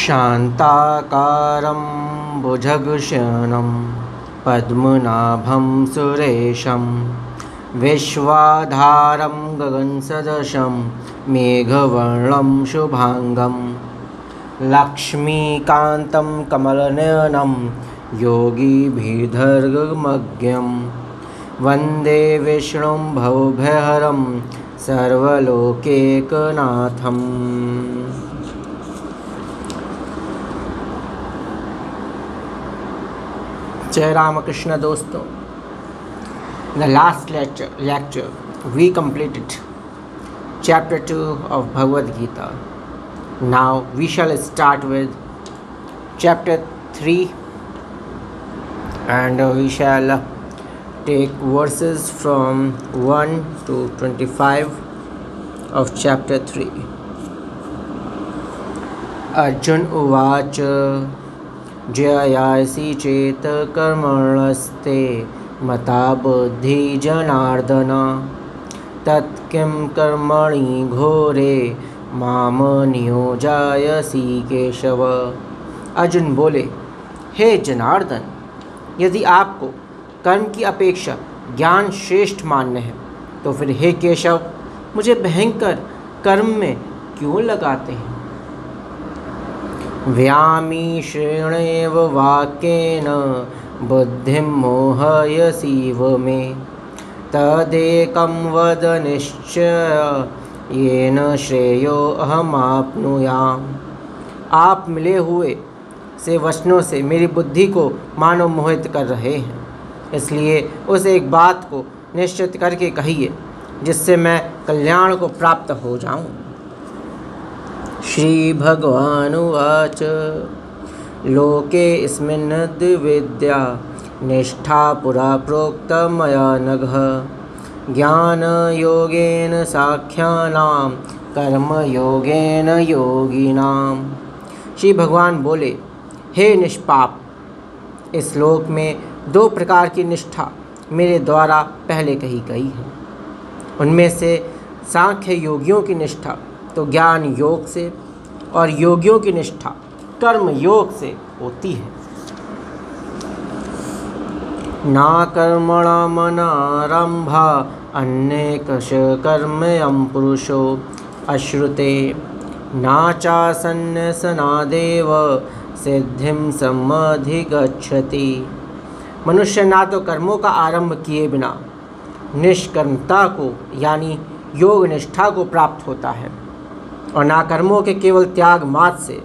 शान्ताकारं भुजगशयनं पद्मनाभं सुरेशं विश्वाधारं गगनसदृशं मेघवर्णं शुभांगं लक्ष्मीकान्तं कमलनयनं योगिभिर्धर्मज्ञं वन्दे विष्णुं भवभयहरं सर्वलोकैकनाथम्। जय रामकृष्ण दोस्तों, in the last lecture we completed chapter 2 of Bhagavad Gita. Now we shall start with chapter 3 and we shall take verses from 1 to 25 of chapter 3. Arjun uvacha जयासि चेत कर्मणस्ते मता बुद्धि जनार्दन तत्किं कर्मणि घोरे माम नियोजयसि केशव। अर्जुन बोले, हे जनार्दन, यदि आपको कर्म की अपेक्षा ज्ञान श्रेष्ठ मान्य है तो फिर हे केशव मुझे भयंकर कर्म में क्यों लगाते हैं। व्यामी श्रेणेव वाक्येन बुद्धिं मोहयसीव मे तदेकं वद निश्चय येन श्रेयो अहमाप्नुयाम्। आप मिले हुए से वचनों से मेरी बुद्धि को मानो मोहित कर रहे हैं, इसलिए उस एक बात को निश्चित करके कहिए जिससे मैं कल्याण को प्राप्त हो जाऊं। श्री भगवानुवाच लोके अस्मिन् द्विविद्या निष्ठा पुरा प्रोक्ता मया नघ ज्ञानयोगेन साङ्ख्यानां कर्मयोगेन योगिनां। श्री भगवान बोले, हे निष्पाप, इस श्लोक में 2 प्रकार की निष्ठा मेरे द्वारा पहले कही गई है। उनमें से सांख्य योगियों की निष्ठा तो ज्ञान योग से और योगियों की निष्ठा कर्म योग से होती है। ना कर्मणा मनारंभा अन्ये कश कर्मयं पुरुषो अश्रुते ना चासन्न्यसनादेव सिद्धिं समधिगच्छति। मनुष्य ना तो कर्मों का आरंभ किए बिना निष्कर्मता को यानी योग निष्ठा को प्राप्त होता है और ना कर्मों के केवल त्याग मात्र से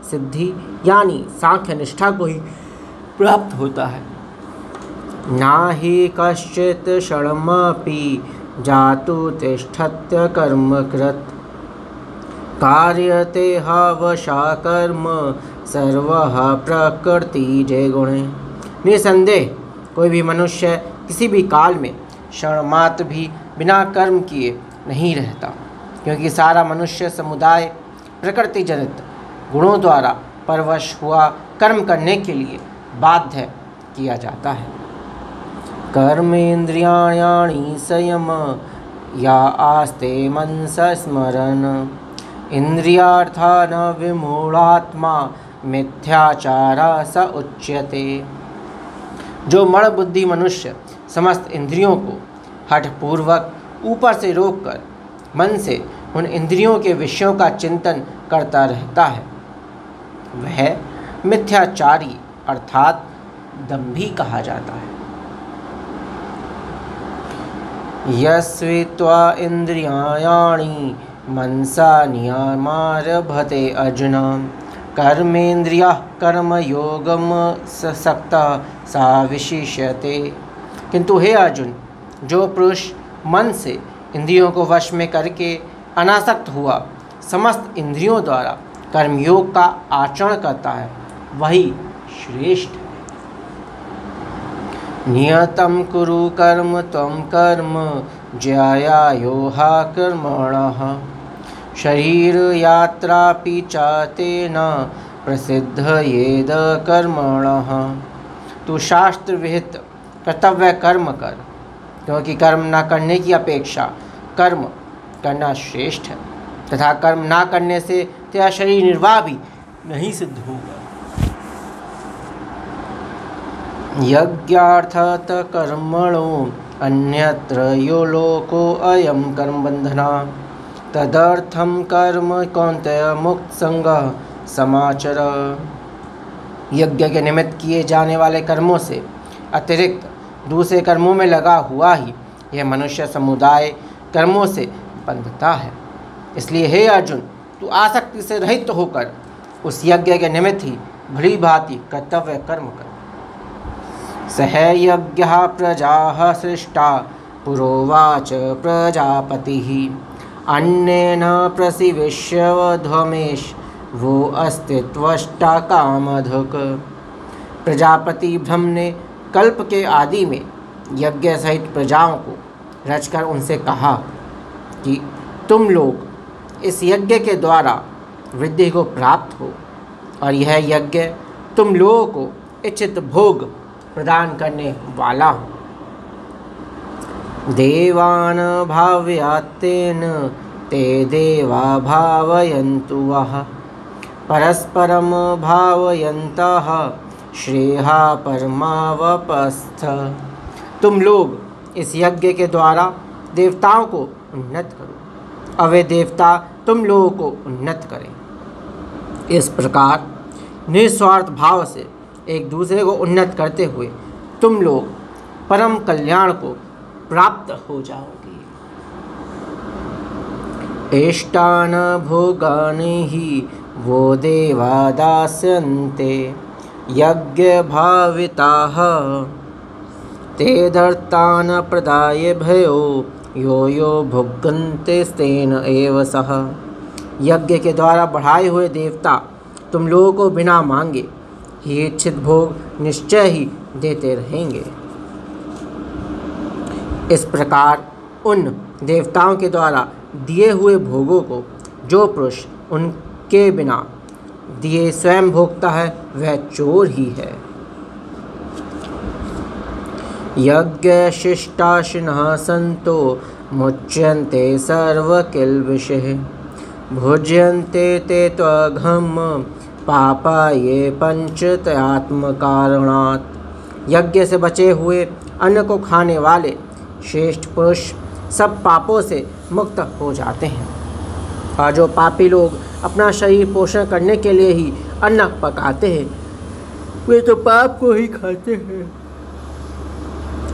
सिद्धि यानी सांख्य निष्ठा को ही प्राप्त होता है। ना ही कश्चित् क्षणमपि जातु तिष्ठत्य कर्मकृत् कार्यते हवशा कर्म सर्वः प्रकृतिजे गुणे। निसंदेह कोई भी मनुष्य किसी भी काल में क्षण मात्र भी बिना कर्म किए नहीं रहता, क्योंकि सारा मनुष्य समुदाय प्रकृति जनित गुणों द्वारा परवश हुआ कर्म करने के लिए बाध्य किया जाता है। कर्मेन्द्रियाणि संयम या आस्ते मनसा स्मरन् इंद्रियार्थान् विमूढ़ात्मा मिथ्याचारा स उच्यते। जो मण बुद्धि मनुष्य समस्त इंद्रियों को हठपूर्वक ऊपर से रोककर मन से उन इंद्रियों के विषयों का चिंतन करता रहता है वह मिथ्याचारी अर्थात दंभी कहा जाता है। यस्वित्वा इंद्रियाणि मनसा नियमारभते अर्जुन कर्मेन्द्रियः कर्मयोगम ससक्तः सा विशिष्यते। किंतु हे अर्जुन, जो पुरुष मन से इंद्रियों को वश में करके अनासक्त हुआ समस्त इंद्रियों द्वारा कर्मयोग का आचरण करता है वही श्रेष्ठ है। नियतं कुरु कर्म त्वं कर्म ज्यायायोहा कर्मणः शरीर यात्रापि चातेन प्रसिद्धयेद कर्मणः। तू शास्त्र विहित कर्तव्य कर्म कर, क्योंकि कर्म न करने की अपेक्षा कर्म करना श्रेष्ठ है तथा कर्म ना करने से तेरा शरीर निर्वाह भी नहीं सिद्ध होगा। यज्ञार्थत कर्मणो अन्यत्र यो लोको अयम कर्म बंधना तदर्थम कर्म कौन्तेय मुक्त संग समाचर। यज्ञ के निमित्त किए जाने वाले कर्मों से अतिरिक्त दूसरे कर्मों में लगा हुआ ही यह मनुष्य समुदाय कर्मों से बंधता है। इसलिए हे अर्जुन, तू आसक्ति से रहित होकर उस यज्ञ के निमित्त ही भली भांति कर्तव्य कर्म कर। सह यज्ञ प्रजा सृष्टा पुरोवाच प्रजापतिः अन्नेन प्रसिविष्यध्वमेश वो अस्तित्वष्टा कामधुक। प्रजापति ब्रह्म ने कल्प के आदि में यज्ञ सहित प्रजाओं को रचकर उनसे कहा कि तुम लोग इस यज्ञ के द्वारा वृद्धि को प्राप्त हो और यह यज्ञ तुम लोगों को इच्छित भोग प्रदान करने वाला हो। देवान भावयात्तेन ते देवा भावयन्तु वः परस्परम भावयन्तः श्रेहा परमावपस्थ। तुम लोग इस यज्ञ के द्वारा देवताओं को उन्नत करो और वे देवता तुम लोगों को उन्नत करें। इस प्रकार निस्वार्थ भाव से एक दूसरे को उन्नत करते हुए तुम लोग परम कल्याण को प्राप्त हो जाओगे। इष्टान भोगानि हि वो देवा दास्यन्ते यज्ञ भाविताः ते दर्तान प्रदाय भयो यो यो भुगन्ते स्तेन एव सः। यज्ञ के द्वारा बढ़ाए हुए देवता तुम लोगों को बिना मांगे ही इच्छित भोग निश्चय ही देते रहेंगे। इस प्रकार उन देवताओं के द्वारा दिए हुए भोगों को जो पुरुष उनके बिना दिए स्वयं भोगता है वह चोर ही है। यज्ञ शिष्टाशिनः संतो मुच्यन्ते सर्वकिल्बिषैः भुज्यन्ते ते त्वघम् पापा ये पंचतयात्मकारणात्। यज्ञ से बचे हुए अन्न को खाने वाले श्रेष्ठ पुरुष सब पापों से मुक्त हो जाते हैं और जो पापी लोग अपना शरीर पोषण करने के लिए ही अन्न पकाते हैं वे तो पाप को ही खाते हैं।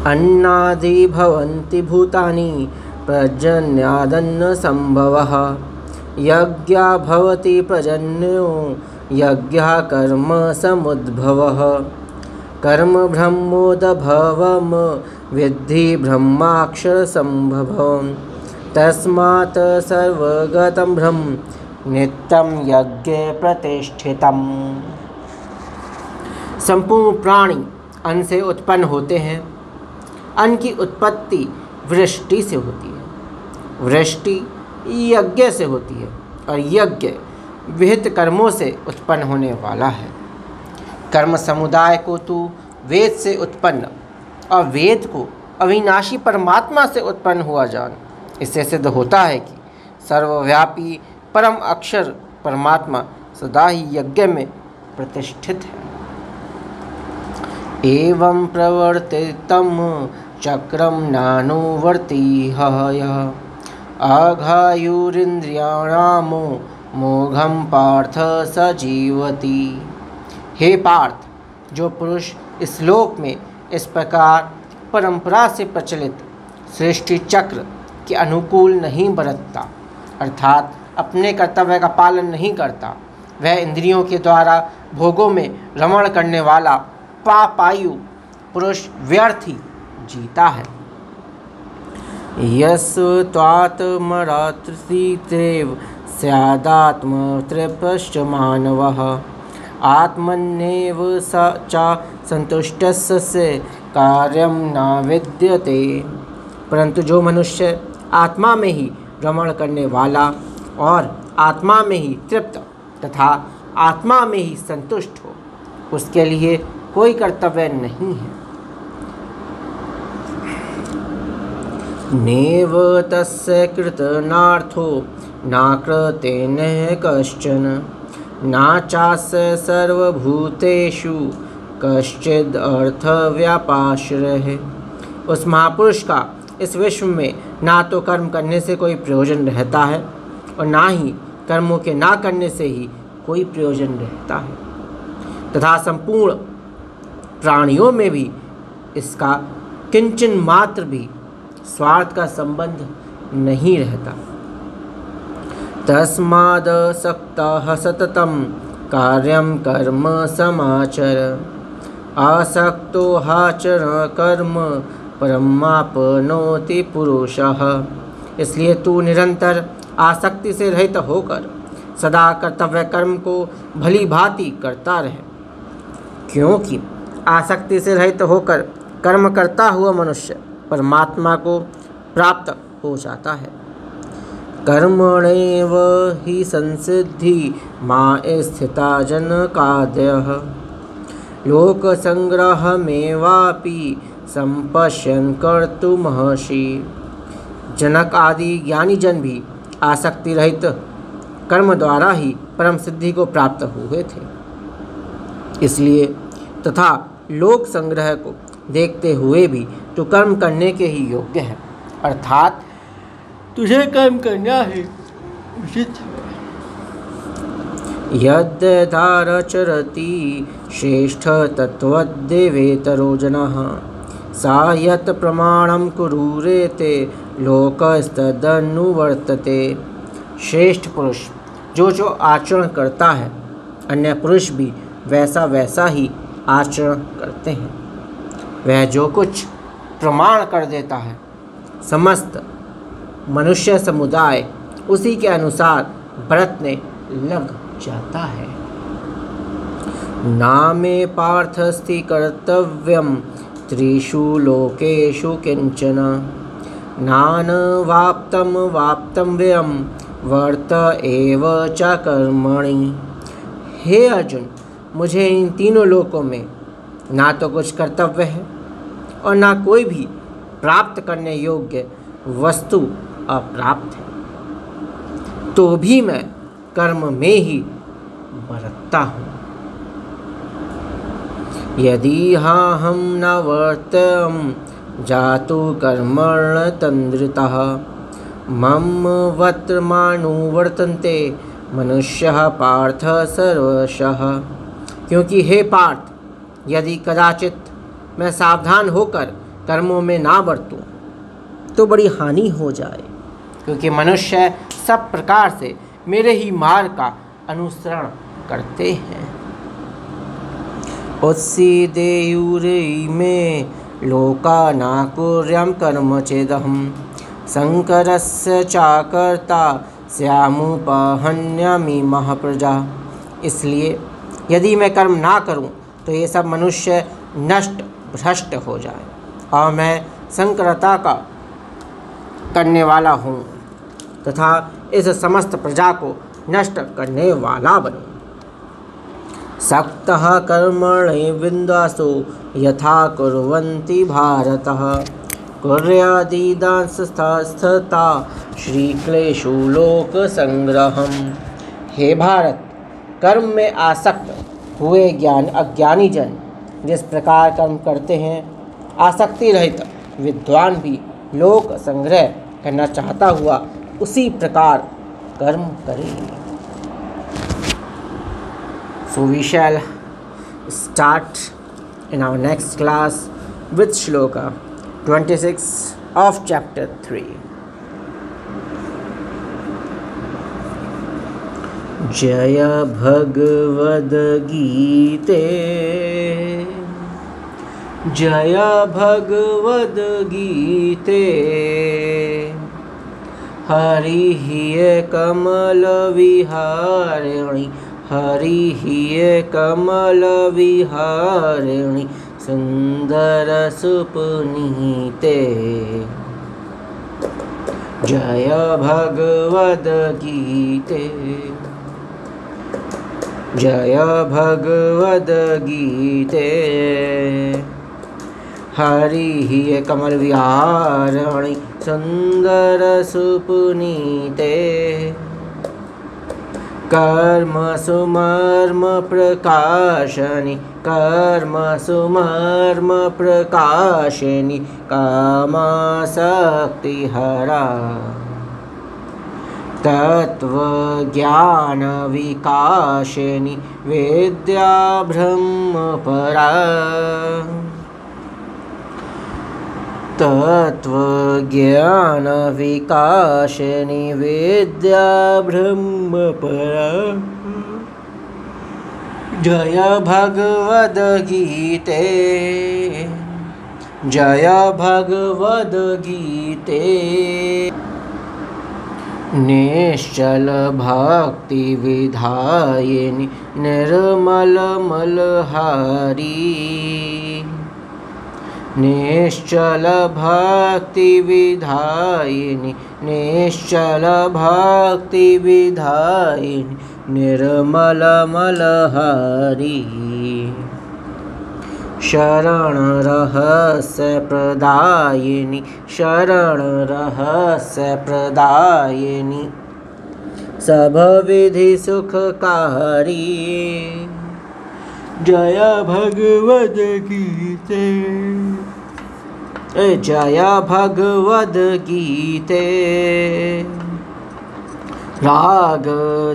अन्नादि भवन्ति भूतानि पर्जन्यादन्न संभवः यज्ञा भवति पर्जन्यो यज्ञः कर्म समुद्भवः कर्म ब्रह्मोद्भवम् विद्धि ब्रह्माक्षर संभवम् तस्मात् सर्वगतं ब्रह्म नित्यं यज्ञे प्रतिष्ठितम्। संपूर्ण प्राणी अन्न से उत्पन्न होते हैं। अन्न की उत्पत्ति वृष्टि से होती है, वृष्टि यज्ञ से होती है और यज्ञ विहित कर्मों से उत्पन्न होने वाला है। कर्म समुदाय को तू वेद से उत्पन्न और वेद को अविनाशी परमात्मा से उत्पन्न हुआ जान। इससे सिद्ध होता है कि सर्वव्यापी परम अक्षर परमात्मा सदा ही यज्ञ में प्रतिष्ठित है। एवं प्रवर्तितं चक्रम नानुवर्तिह अघायुरिन्द्रियाणां मोघम पार्थ सजीवति। हे पार्थ, जो पुरुष इस लोक में इस प्रकार परंपरा से प्रचलित सृष्टि चक्र के अनुकूल नहीं बरतता अर्थात अपने कर्तव्य का पालन नहीं करता, वह इंद्रियों के द्वारा भोगों में रमण करने वाला पापायु पुरुष व्यर्थ ही जीता है। यस् त्वात्मरात्रित्रेव स्यादात्मतृप्तश्च मानवः आत्मन्येव स च संतुष्टस्य कार्यं न विद्यते। परंतु जो मनुष्य आत्मा में ही रमण करने वाला और आत्मा में ही तृप्त तथा आत्मा में ही संतुष्ट हो, उसके लिए कोई कर्तव्य नहीं है। नेव तस्य कृतनार्थो नाकृतेन कश्चन नाचास्य सर्वभूतेषु कश्चिद् अर्थव्यापाश्रयः। उस महापुरुष का इस विश्व में ना तो कर्म करने से कोई प्रयोजन रहता है और ना ही कर्मों के ना करने से ही कोई प्रयोजन रहता है, तथा संपूर्ण प्राणियों में भी इसका किंचन मात्र भी स्वार्थ का संबंध नहीं रहता। तस्मादसक्तः सततं कार्यं कर्म समाचर, आसक्तो हाचरण कर्म परमाप्नोति पुरुषः। इसलिए तू निरंतर आसक्ति से रहित होकर सदा कर्तव्य कर्म को भली भांति करता रहे, क्योंकि आसक्ति से रहित होकर कर्म करता हुआ मनुष्य परमात्मा को प्राप्त हो जाता है। कर्मणैव हि संसिद्धि मा स्थिता जनकादयः, लोकसंग्रहमेवापि संपश्यन् कर्तुमर्हसि। जनक आदि ज्ञानी जन भी आसक्ति रहित कर्म द्वारा ही परम सिद्धि को प्राप्त हुए थे। इसलिए तथा लोक संग्रह को देखते हुए भी तू कर्म करने के ही योग्य है, अर्थात तुझे कर्म करना है उचित। यद्यथाचरति श्रेष्ठ तत्त्वद्देवेतरो जनः, सा यत् प्रमाणं कुरुरेते लोकस्तदनुवर्तते। श्रेष्ठ पुरुष जो जो आचरण करता है, अन्य पुरुष भी वैसा वैसा ही आचरण करते हैं। वह जो कुछ प्रमाण कर देता है, समस्त मनुष्य समुदाय उसी के अनुसार बरतने लग जाता है। नामे पार्थस्ति कर्तव्यम त्रिषु लोकेषु किंचन, नानवाप्तं वाप्तव्यं वर्त एव च कर्मणि। हे अर्जुन, मुझे इन तीनों लोकों में ना तो कुछ कर्तव्य है और ना कोई भी प्राप्त करने योग्य वस्तु अप्राप्त है, तो भी मैं कर्म में ही बरतता हूँ। यदि हम न वर्तम जातु कर्मण तंद्रितः, मम वर्तमानुवर्तन्ते मनुष्यः पार्थ सर्वशः। क्योंकि हे पार्थ, यदि कदाचित मैं सावधान होकर कर्मों में ना बरतूं तो बड़ी हानि हो जाए, क्योंकि मनुष्य सब प्रकार से मेरे ही मार्ग का अनुसरण करते हैं। उत्सीदेयुर्यि मे लोका न कुर्यां कर्म चेदहं, शंकरस्य चाकर्ता स्यामुपहन्यामि महाप्रजा। इसलिए यदि मैं कर्म ना करूं तो ये सब मनुष्य नष्ट भ्रष्ट हो जाए और मैं संकरता का करने वाला हूँ तथा इस समस्त प्रजा को नष्ट करने वाला बनूँ। सक्तः कर्मणि विन्दासो यथा कुर्वन्ति भारतः, कुर्यादिदांस्था श्रीक्लेशु लोक संग्रहम्। हे भारत, कर्म में आसक्त हुए अज्ञानी जन जिस प्रकार कर्म करते हैं, आसक्ति रहित विद्वान भी लोक संग्रह करना चाहता हुआ उसी प्रकार कर्म करे। So we shall start in our next class with shloka 26 of chapter 3. जय भगवद गीते, जय भगवद गीते, हरि कमल विहारिणी, हरि कमल विहारिणी, सुंदर सुपुनीते। जय भगवद गीते, जय भगवद गीते, हरि कमल विहारिणी, सुंदर सुपुनीते। कर्मसु मर्म प्रकाशनि कर्मसु मर्म प्रकाशिनि कामासक्तिहरा तत्त्वज्ञान विकाशिनि विद्या ब्रह्मपरा तत्त्वज्ञान विकाशिनि विद्या ब्रह्मपरा। जय भगवद गीते जय भगवद गीते निश्चल भक्ति विधायिनि निर्मल मलहारी निश्चल भक्ति विधायिनि निश्चल भक्ति विधायिनि निर्मल मलहारी शरण रहस्य प्रदायिनि शरण रहस्य प्रदायिनि सब विधि सुखकारी। जय भगवद गीते जय भगवद गीते राग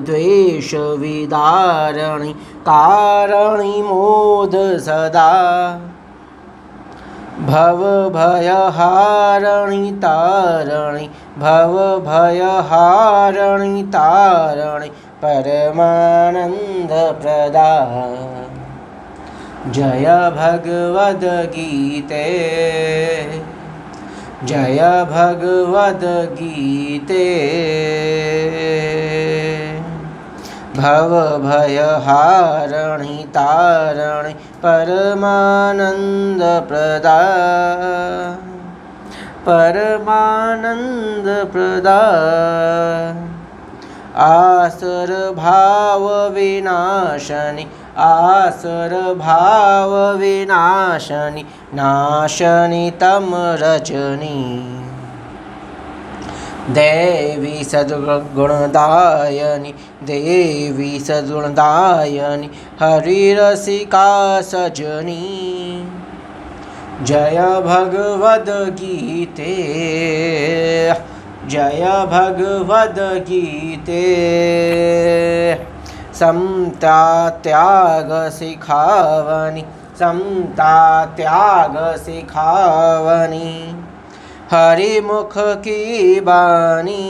द्वेष विदारणि कारणि मोद सदा भव भयहारणि तारणि भव भयहारणि तारणि परमानंद प्रदा। जय भगवद गीते जय भगवद गीते भव भयहारणि तारणि परमानंद प्रदा परमानंद प्रदा। आसर भाव विनाशनि आसर भाव विनाशनि नाशनि तम रजनी देवी सद्गुणदायनि देवी सद्गुणदायनि हरिरसिका सजनी। जय भगवद गीते जय भगवद गीते समता त्याग सिखावनि समता त्याग सिखावनि हरिमुख की बानी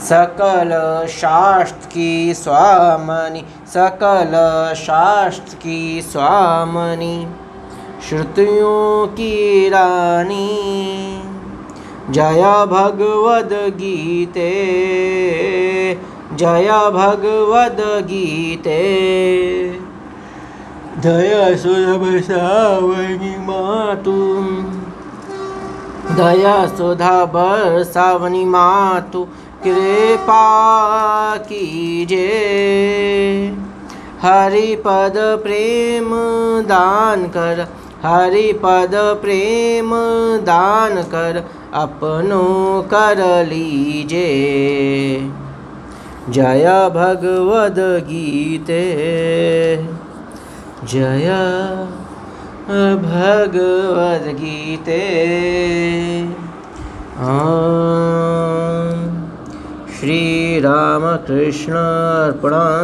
सकल शास्त्र की स्वामनि सकल शास्त्र की स्वामनि श्रुतियों की रानी। जय भगवद गीते जय भगवद गीते दया सुधा बरसावनि मातु दया सुधा बरसावनि मातु कृपा कीजे हरिपद प्रेम दान कर हरिपद प्रेम दान कर अपनो कर लीजे। जय भगवद गीते जय भगवद गीते। श्री रामकृष्ण अर्पणमस्तु।